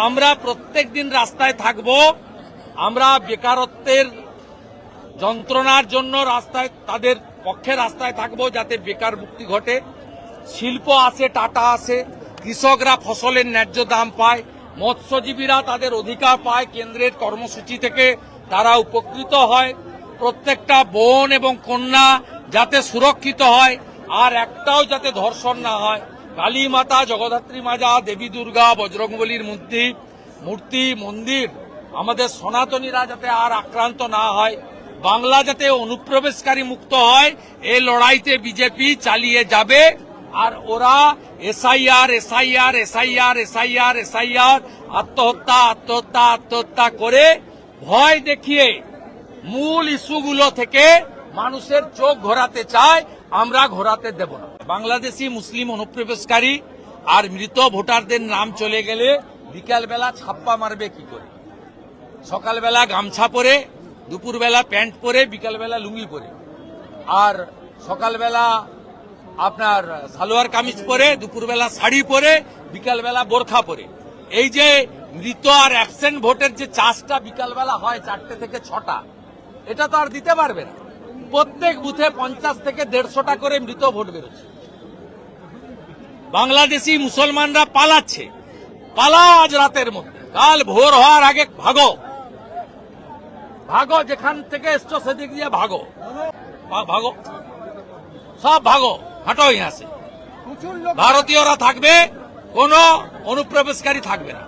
আমরা প্রত্যেক দিন রাস্তায় থাকব। আমরা বেকারত্বের যন্ত্রণার জন্য রাস্তায় তাদের পক্ষে রাস্তায় থাকবো, যাতে বেকার মুক্তি ঘটে, শিল্প আসে, টাটা আসে, কৃষকরা ফসলের ন্যায্য দাম পায়, মৎস্যজীবীরা তাদের অধিকার পায়, কেন্দ্রের কর্মসূচি থেকে তারা উপকৃত হয়, প্রত্যেকটা বোন এবং কন্যা যাতে সুরক্ষিত হয়, আর একটাও যাতে ধর্ষণ না হয়। কালী মাতা, জগদ্ধাত্রী মাজা, দেবী দুর্গা, বজরংবলীর মূর্তি মন্দির, আমাদের সনাতনীরা যাতে আর আক্রান্ত না হয়, বাংলা যাতে অনুপ্রবেশকারী মুক্ত হয়, এই লড়াইতে বিজেপি চালিয়ে যাবে। আর ওরা SIR SIR SIR SIR SIR আত্মহত্যা আত্মহত্যা আত্মহত্যা করে ভয় দেখিয়ে মূল ইস্যুগুলো থেকে মানুষের চোখ ঘোরাতে চায়, আমরা ঘোরাতে দেব না। বাংলাদেশি মুসলিম অনুপ্রবেশকারী আর মৃত ভোটারদের নাম চলে গেলে বিকালবেলা ছাপ্পা মারবে কি করে? সকালবেলা গামছা পরে, দুপুরবেলা প্যান্ট পরে, বিকালবেলা লুঙ্গি পরে, আর সকালবেলা আপনার সালোয়ার কামিজ পরে, দুপুরবেলা শাড়ি পরে, বিকালবেলা বোরখা পরে। এই যে মৃত আর অ্যাবসেন্ট ভোটের যে চাষটা বিকালবেলা হয় 4টে থেকে 6টা, এটা তো আর দিতে পারবে না। প্রত্যেক বুথে 50 থেকে 150টা করে মৃত ভোট বেরোচ্ছে। বাংলাদেশি মুসলমানরা পালাচ্ছে, পালাও আজ রাতের মধ্যে, কাল ভোর হওয়ার আগে ভাগো, ভাগো, যেখান থেকে এসছো সেদিক দিয়ে ভাগো, ভাগো, সব ভাগো, হাঁটো यहाँ से। ভারতীয়রা থাকবে, কোনো অনুপ্রবেশকারী থাকবে না।